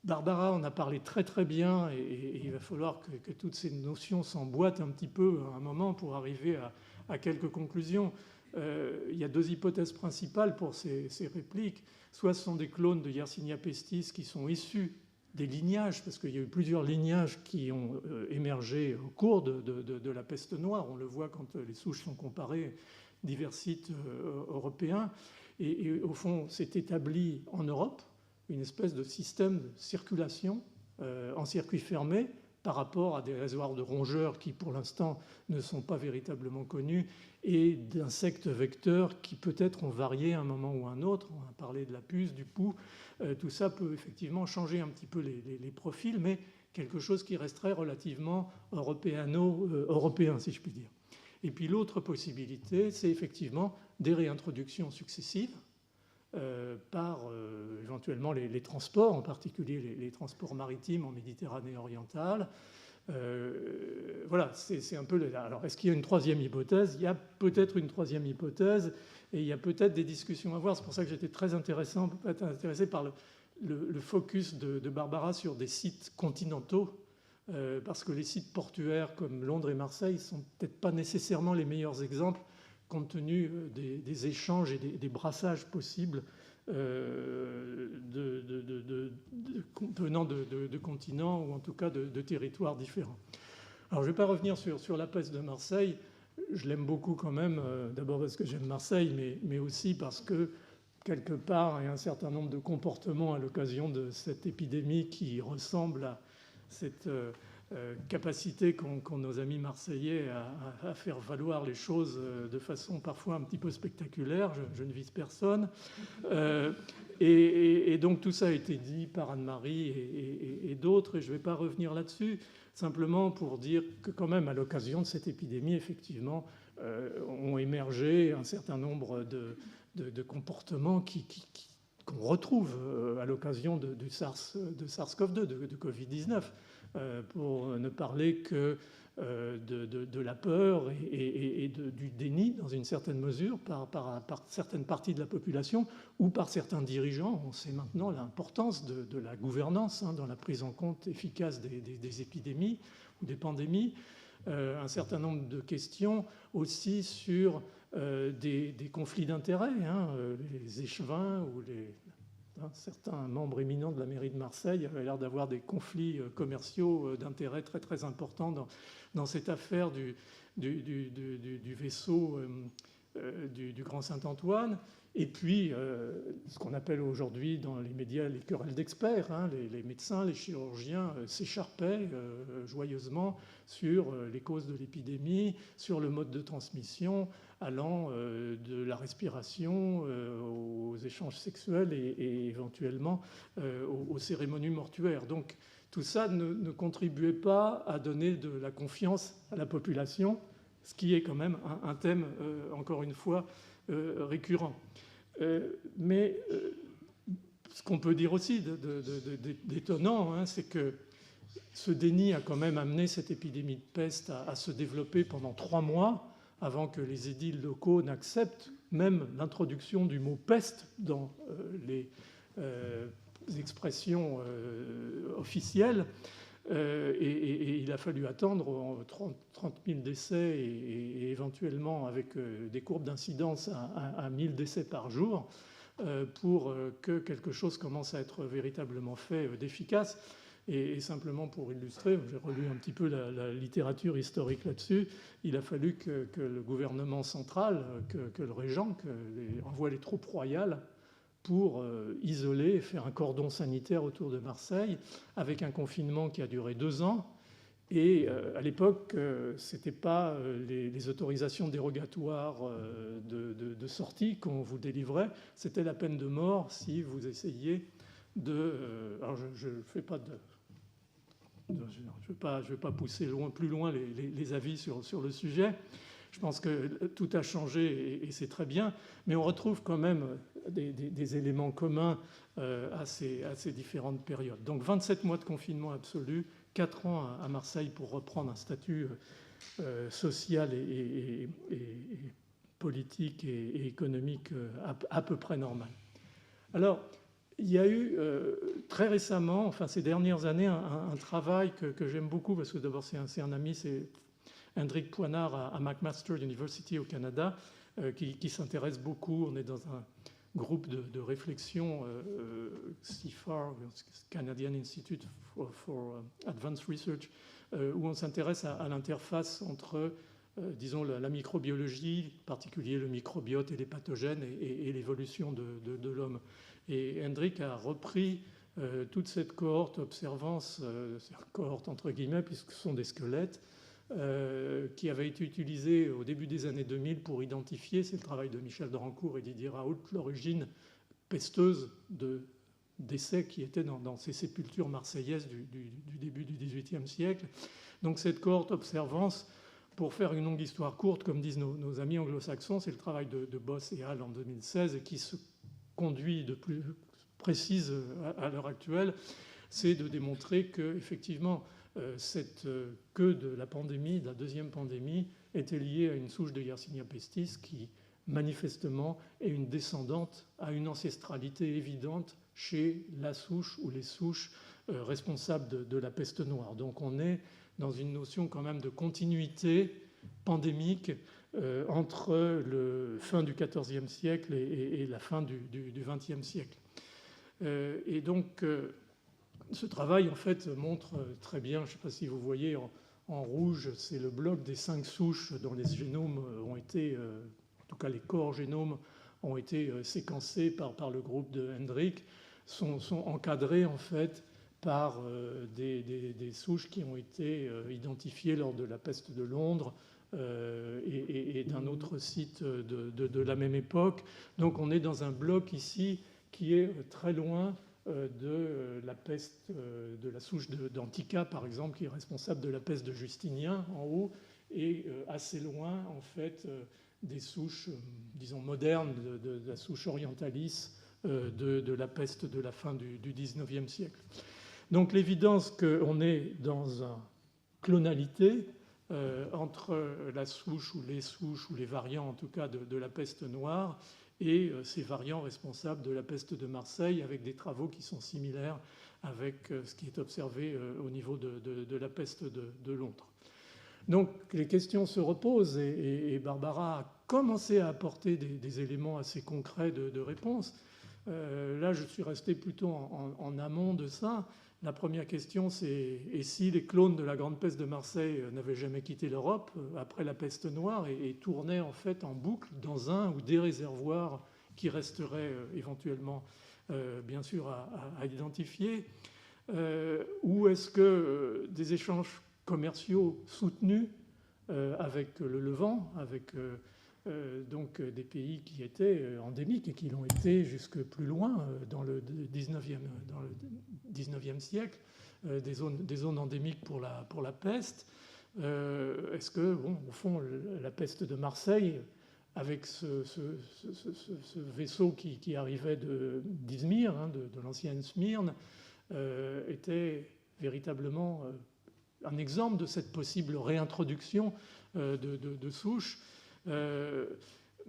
Barbara en a parlé très très bien et il va falloir que toutes ces notions s'emboîtent un petit peu à un moment pour arriver à quelques conclusions. Il y a 2 hypothèses principales pour ces répliques. Soit ce sont des clones de Yersinia pestis qui sont issus des lignages, parce qu'il y a eu plusieurs lignages qui ont émergé au cours de la peste noire. On le voit quand les souches sont comparées, divers sites européens. Et au fond, c'est établi en Europe une espèce de système de circulation en circuit fermé par rapport à des réservoirs de rongeurs qui, pour l'instant, ne sont pas véritablement connus, et d'insectes vecteurs qui, peut-être, ont varié à un moment ou à un autre. On a parlé de la puce, du pou. Tout ça peut effectivement changer un petit peu les profils, mais quelque chose qui resterait relativement européen, si je puis dire. Et puis l'autre possibilité, c'est effectivement des réintroductions successives par éventuellement les transports, en particulier les transports maritimes en Méditerranée orientale. Voilà, c'est un peu... Alors, est-ce qu'il y a une troisième hypothèse? Il y a peut-être une troisième hypothèse, et il y a peut-être des discussions à voir. C'est pour ça que j'étais très intéressé par le focus de Barbara sur des sites continentaux, parce que les sites portuaires comme Londres et Marseille ne sont peut-être pas nécessairement les meilleurs exemples compte tenu des échanges et des brassages possibles venant de continents ou en tout cas de territoires différents. Alors je ne vais pas revenir sur la peste de Marseille. Je l'aime beaucoup quand même, d'abord parce que j'aime Marseille, mais aussi parce que quelque part, il y a un certain nombre de comportements à l'occasion de cette épidémie qui ressemblent à cette capacité qu'ont nos amis marseillais à faire valoir les choses de façon parfois un petit peu spectaculaire. Je ne vise personne. Et donc tout ça a été dit par Anne-Marie et d'autres, et je ne vais pas revenir là-dessus, simplement pour dire que quand même, à l'occasion de cette épidémie, effectivement, ont émergé un certain nombre de comportements qu'on retrouve à l'occasion de SARS-CoV-2, de Covid-19, pour ne parler que de la peur et du déni, dans une certaine mesure, par certaines parties de la population ou par certains dirigeants. On sait maintenant l'importance de la gouvernance dans la prise en compte efficace des épidémies ou des pandémies. Un certain nombre de questions aussi sur des conflits d'intérêts, les échevins ou certains membres éminents de la mairie de Marseille avaient l'air d'avoir des conflits commerciaux d'intérêt très très importants dans cette affaire du vaisseau du Grand Saint-Antoine. Et puis, ce qu'on appelle aujourd'hui dans les médias les querelles d'experts, les médecins, les chirurgiens s'écharpaient joyeusement sur les causes de l'épidémie, sur le mode de transmission, allant de la respiration aux échanges sexuels et éventuellement aux cérémonies mortuaires. Donc tout ça ne contribuait pas à donner de la confiance à la population, ce qui est quand même un thème, encore une fois, récurrent. Mais ce qu'on peut dire aussi d'étonnant, c'est que ce déni a quand même amené cette épidémie de peste à se développer pendant 3 mois avant que les édiles locaux n'acceptent même l'introduction du mot peste dans les expressions officielles. Et il a fallu attendre 30 000 décès et éventuellement avec des courbes d'incidence à 1000 décès par jour pour que quelque chose commence à être véritablement fait d'efficace. Et simplement pour illustrer, j'ai relu un petit peu la littérature historique là-dessus, il a fallu que le gouvernement central, que le régent, envoie les troupes royales pour isoler et faire un cordon sanitaire autour de Marseille, avec un confinement qui a duré 2 ans. Et à l'époque, ce n'était pas les autorisations dérogatoires de sortie qu'on vous délivrait, c'était la peine de mort si vous essayiez de... alors je ne fais pas de... Je ne vais pas pousser plus loin les avis sur le sujet. Je pense que tout a changé et c'est très bien, mais on retrouve quand même des éléments communs à ces différentes périodes. Donc 27 mois de confinement absolu, 4 ans à Marseille pour reprendre un statut social et politique et économique à peu près normal. Alors, il y a eu très récemment, enfin ces dernières années, un travail que j'aime beaucoup, parce que d'abord c'est un ami, c'est Hendrik Poinard à McMaster University au Canada, qui s'intéresse beaucoup. On est dans un groupe de réflexion, CIFAR, Canadian Institute for Advanced Research, où on s'intéresse à l'interface entre, disons, la microbiologie, en particulier le microbiote et les pathogènes, et l'évolution de l'homme. Et Hendrik a repris toute cette cohorte observance, cohorte entre guillemets, puisque ce sont des squelettes, qui avait été utilisée au début des années 2000 pour identifier, c'est le travail de Michel Drancourt et Didier Raoult, l'origine pesteuse de décès qui étaient dans ces sépultures marseillaises du début du XVIIIe siècle. Donc cette cohorte observance, pour faire une longue histoire courte, comme disent nos amis anglo-saxons, c'est le travail de Boss et Hall en 2016 et qui se conduit de plus précise à l'heure actuelle, c'est de démontrer qu'effectivement, cette queue de la pandémie, de la deuxième pandémie, était liée à une souche de Yersinia pestis qui, manifestement, est une descendante à une ancestralité évidente chez la souche ou les souches responsables de la peste noire. Donc on est dans une notion quand même de continuité pandémique entre le fin du XIVe siècle et la fin du XXe siècle. Et donc, ce travail, en fait, montre très bien, je ne sais pas si vous voyez en rouge, c'est le bloc des 5 souches dont les génomes ont été, en tout cas les corps génomes, ont été séquencés par le groupe de Hendrick sont encadrés en fait par des souches qui ont été identifiées lors de la peste de Londres et d'un autre site de la même époque. Donc on est dans un bloc ici qui est très loin de la peste, de la souche d'Antica, par exemple, qui est responsable de la peste de Justinien en haut, et assez loin, en fait, des souches, disons, modernes de la souche orientalis de la peste de la fin du XIXe siècle. Donc l'évidence qu'on est dans une clonalité entre la souche ou les variants, en tout cas, de la peste noire, et ces variants responsables de la peste de Marseille, avec des travaux qui sont similaires avec ce qui est observé au niveau de la peste de Londres. Donc les questions se reposent et Barbara a commencé à apporter des éléments assez concrets de réponse. Là, je suis resté plutôt en amont de ça. La première question, c'est et si les clones de la grande peste de Marseille n'avaient jamais quitté l'Europe après la peste noire et tournaient en fait en boucle dans un ou des réservoirs qui resteraient éventuellement, bien sûr, à identifier, ou est-ce que des échanges commerciaux soutenus avec le Levant, avec donc des pays qui étaient endémiques et qui l'ont été jusque plus loin dans le 19e siècle, des zones endémiques pour la peste. Est-ce que, bon, au fond, la peste de Marseille, avec ce vaisseau qui arrivait d'Izmir, de l'ancienne Smyrne, était véritablement un exemple de cette possible réintroduction de souches.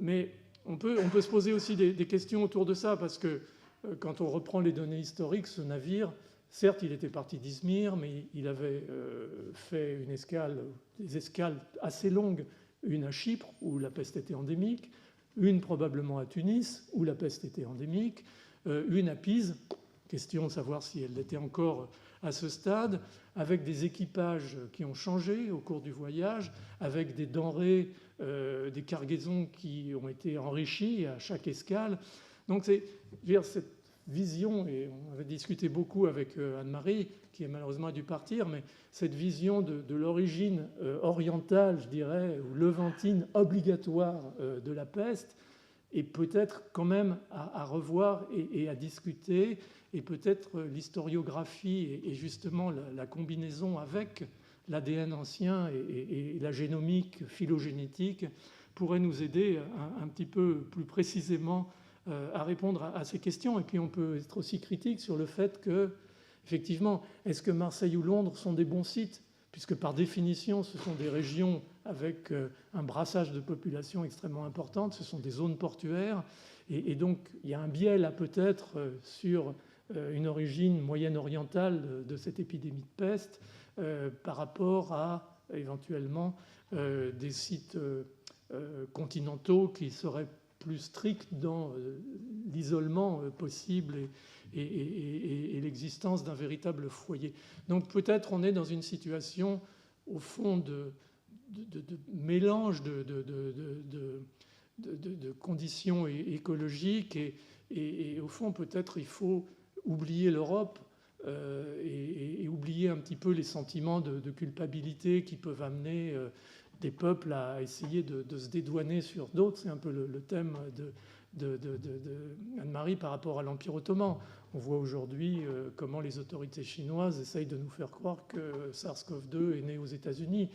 Mais on peut se poser aussi des questions autour de ça, parce que quand on reprend les données historiques, ce navire, certes, il était parti d'Izmir, mais il avait fait des escales assez longues, une à Chypre, où la peste était endémique, une probablement à Tunis, où la peste était endémique, une à Pise, question de savoir si elle l'était encore à ce stade, avec des équipages qui ont changé au cours du voyage, avec des denrées, des cargaisons qui ont été enrichies à chaque escale. Donc c'est cette vision, et on avait discuté beaucoup avec Anne-Marie, qui malheureusement a dû partir, mais cette vision de l'origine orientale, je dirais, ou levantine obligatoire de la peste, est peut-être quand même à revoir et à discuter, et peut-être l'historiographie et justement la combinaison avec l'ADN ancien et la génomique phylogénétique pourrait nous aider un petit peu plus précisément à répondre à ces questions. Et puis on peut être aussi critique sur le fait que, effectivement, est-ce que Marseille ou Londres sont des bons sites ? Puisque par définition, ce sont des régions avec un brassage de population extrêmement importante, ce sont des zones portuaires, et donc il y a un biais là peut-être sur une origine moyenne-orientale de cette épidémie de peste par rapport à éventuellement des sites continentaux qui seraient plus stricts dans l'isolement possible et l'existence d'un véritable foyer. Donc peut-être on est dans une situation au fond de mélange de conditions écologiques et au fond peut-être il faut oublier l'Europe et oublier un petit peu les sentiments de culpabilité qui peuvent amener des peuples à essayer de se dédouaner sur d'autres. C'est un peu le thème de Anne-Marie par rapport à l'Empire ottoman. On voit aujourd'hui comment les autorités chinoises essayent de nous faire croire que SARS-CoV-2 est né aux États-Unis.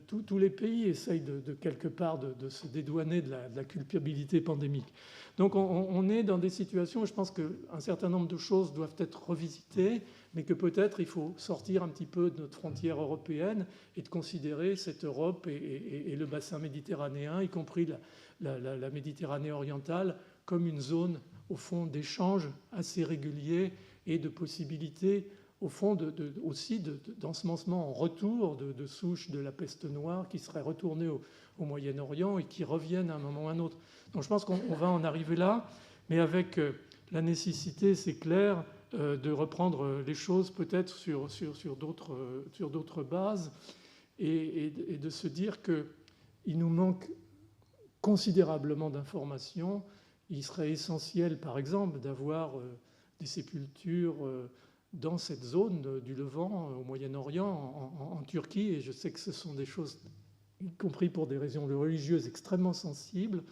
Tous les pays essayent de quelque part de se dédouaner de la culpabilité pandémique. Donc on est dans des situations où je pense qu'un certain nombre de choses doivent être revisitées, mais que peut-être il faut sortir un petit peu de notre frontière européenne et de considérer cette Europe et le bassin méditerranéen, y compris la Méditerranée orientale, comme une zone au fond d'échanges assez réguliers et de possibilités au fond aussi d'ensemencement en retour de souches de la peste noire qui seraient retournées au Moyen-Orient et qui reviennent à un moment ou à un autre. Donc je pense qu'on va en arriver là, mais avec la nécessité, c'est clair, de reprendre les choses peut-être sur d'autres bases et de se dire qu'il nous manque considérablement d'informations. il serait essentiel, par exemple, d'avoir des sépultures dans cette zone du Levant, au Moyen-Orient, en Turquie. Et je sais que ce sont des choses, y compris pour des raisons religieuses, extrêmement sensibles,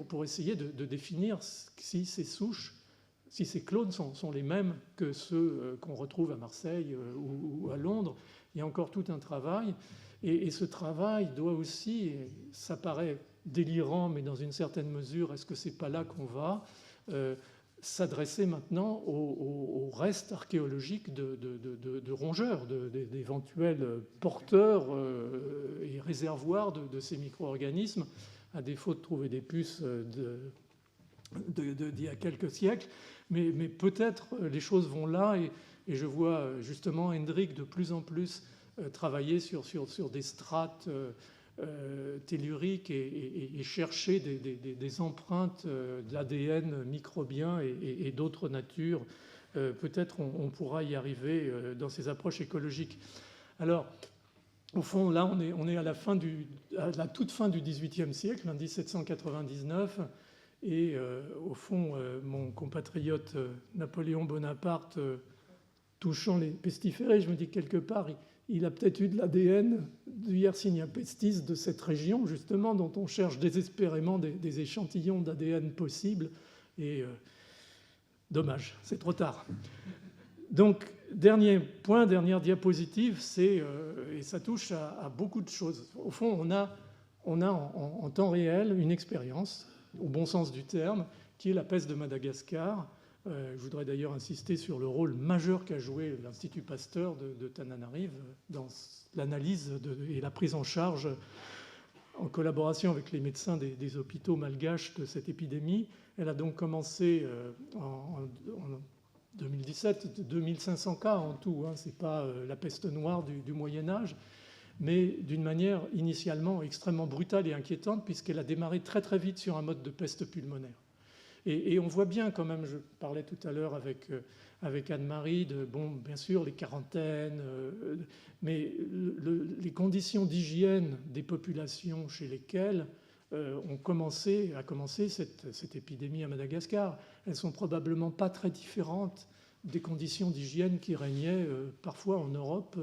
pour essayer de définir si ces souches, si ces clones sont les mêmes que ceux qu'on retrouve à Marseille ou à Londres. Il y a encore tout un travail. Et ce travail doit aussi, ça paraît délirant, mais dans une certaine mesure, est-ce que c'est pas là qu'on va s'adresser maintenant aux restes archéologiques de rongeurs, d'éventuels porteurs et réservoirs de ces micro-organismes, à défaut de trouver des puces d'il y a quelques siècles. Mais peut-être les choses vont là, et je vois justement Hendrik de plus en plus travailler sur des strates telluriques et chercher des empreintes d'ADN microbien et d'autres natures. Peut-être on pourra y arriver dans ces approches écologiques. Alors, au fond, là, on est à la toute fin du XVIIIe siècle, en 1799, et au fond, mon compatriote Napoléon Bonaparte, touchant les pestiférés, je me dis quelque part, il a peut-être eu de l'ADN du Yersinia pestis de cette région, justement, dont on cherche désespérément des échantillons d'ADN possibles. Et dommage, c'est trop tard. Donc, dernier point, dernière diapositive, et ça touche à beaucoup de choses. Au fond, on a en temps réel une expérience, au bon sens du terme, qui est la peste de Madagascar. Je voudrais d'ailleurs insister sur le rôle majeur qu'a joué l'Institut Pasteur de Tananarive dans l'analyse et la prise en charge, en collaboration avec les médecins des hôpitaux malgaches, de cette épidémie. Elle a donc commencé en 2017, 2500 cas en tout. Ce n'est pas la peste noire du Moyen-Âge, mais d'une manière initialement extrêmement brutale et inquiétante, puisqu'elle a démarré très très vite sur un mode de peste pulmonaire. Et on voit bien quand même, je parlais tout à l'heure avec Anne-Marie, bien sûr, les quarantaines, mais les conditions d'hygiène des populations chez lesquelles a commencé cette épidémie à Madagascar, elles sont probablement pas très différentes des conditions d'hygiène qui régnaient parfois en Europe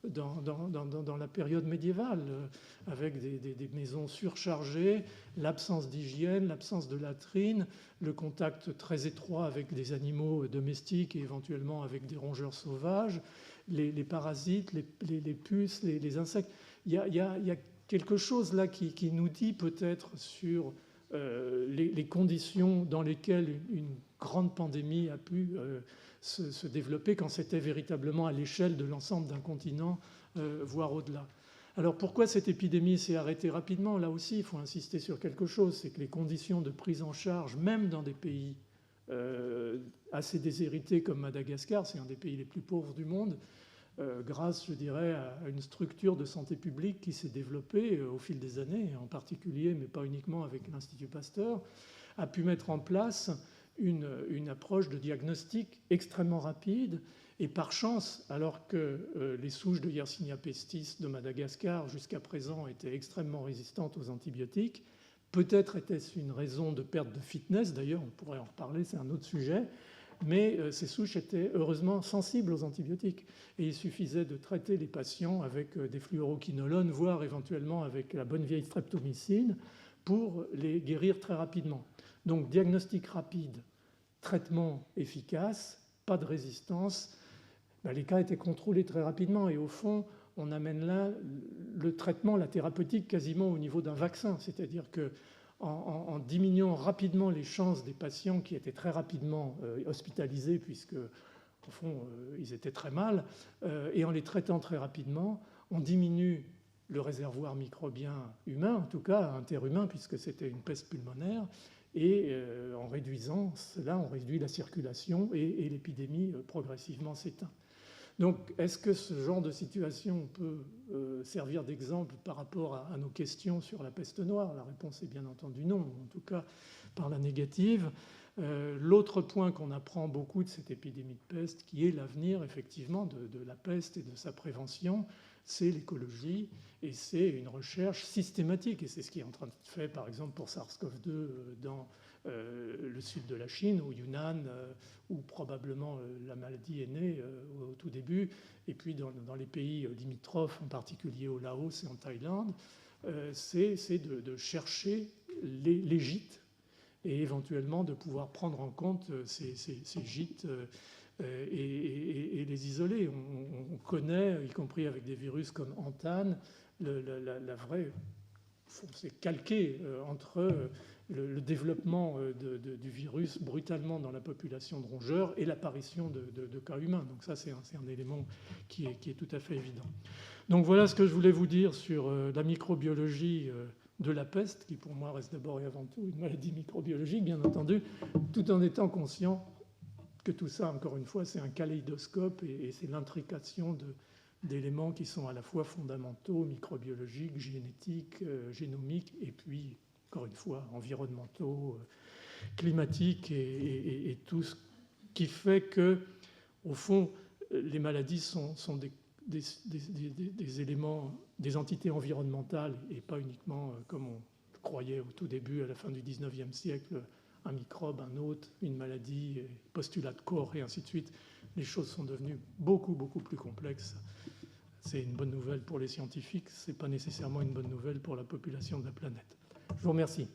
dans la période médiévale, avec des maisons surchargées, l'absence d'hygiène, l'absence de latrines, le contact très étroit avec des animaux domestiques et éventuellement avec des rongeurs sauvages, les parasites, les puces, les insectes. Il y a quelque chose là qui nous dit peut-être sur les conditions dans lesquelles une grande pandémie a pu se développer quand c'était véritablement à l'échelle de l'ensemble d'un continent, voire au-delà. Alors pourquoi cette épidémie s'est arrêtée rapidement? Là aussi, il faut insister sur quelque chose, c'est que les conditions de prise en charge, même dans des pays assez déshérités comme Madagascar, c'est un des pays les plus pauvres du monde, grâce, je dirais, à une structure de santé publique qui s'est développée au fil des années, en particulier, mais pas uniquement avec l'Institut Pasteur, a pu mettre en place une approche de diagnostic extrêmement rapide. Et par chance, alors que les souches de Yersinia pestis de Madagascar jusqu'à présent étaient extrêmement résistantes aux antibiotiques, peut-être était-ce une raison de perte de fitness, d'ailleurs on pourrait en reparler, c'est un autre sujet, mais ces souches étaient heureusement sensibles aux antibiotiques. Et il suffisait de traiter les patients avec des fluoroquinolones, voire éventuellement avec la bonne vieille streptomycine, pour les guérir très rapidement. Donc diagnostic rapide, traitement efficace, pas de résistance. Les cas étaient contrôlés très rapidement et au fond, on amène là le traitement, la thérapeutique quasiment au niveau d'un vaccin. C'est-à-dire qu'en diminuant rapidement les chances des patients qui étaient très rapidement hospitalisés, puisque au fond, ils étaient très mal, et en les traitant très rapidement, on diminue le réservoir microbien humain, en tout cas interhumain, puisque c'était une peste pulmonaire, et en réduisant cela, on réduit la circulation et l'épidémie progressivement s'éteint. Donc, est-ce que ce genre de situation peut servir d'exemple par rapport à nos questions sur la peste noire? La réponse est bien entendu non, en tout cas par la négative. L'autre point qu'on apprend beaucoup de cette épidémie de peste, qui est l'avenir effectivement de la peste et de sa prévention, c'est l'écologie et c'est une recherche systématique. Et c'est ce qui est en train de se faire, par exemple, pour SARS-CoV-2 le sud de la Chine, au Yunnan, où probablement la maladie est née au tout début, et puis dans les pays limitrophes, en particulier au Laos et en Thaïlande, c'est de chercher les gîtes et éventuellement de pouvoir prendre en compte ces gîtes et les isoler. On connaît, y compris avec des virus comme Antane, la vraie... C'est calqué entre le développement du virus brutalement dans la population de rongeurs et l'apparition de cas humains. Donc ça, c'est un élément qui est tout à fait évident. Donc voilà ce que je voulais vous dire sur la microbiologie de la peste, qui pour moi reste d'abord et avant tout une maladie microbiologique, bien entendu, tout en étant conscient que tout ça, encore une fois, c'est un kaléidoscope et c'est l'intrication d'éléments qui sont à la fois fondamentaux, microbiologiques, génétiques, génomiques, et puis, encore une fois, environnementaux, climatiques, et tout ce qui fait que, au fond, les maladies sont des éléments, des entités environnementales, et pas uniquement, comme on croyait au tout début, à la fin du XIXe siècle, un microbe, un hôte, une maladie, postulat de corps, et ainsi de suite. Les choses sont devenues beaucoup, beaucoup plus complexes. C'est une bonne nouvelle pour les scientifiques, ce n'est pas nécessairement une bonne nouvelle pour la population de la planète. Je vous remercie.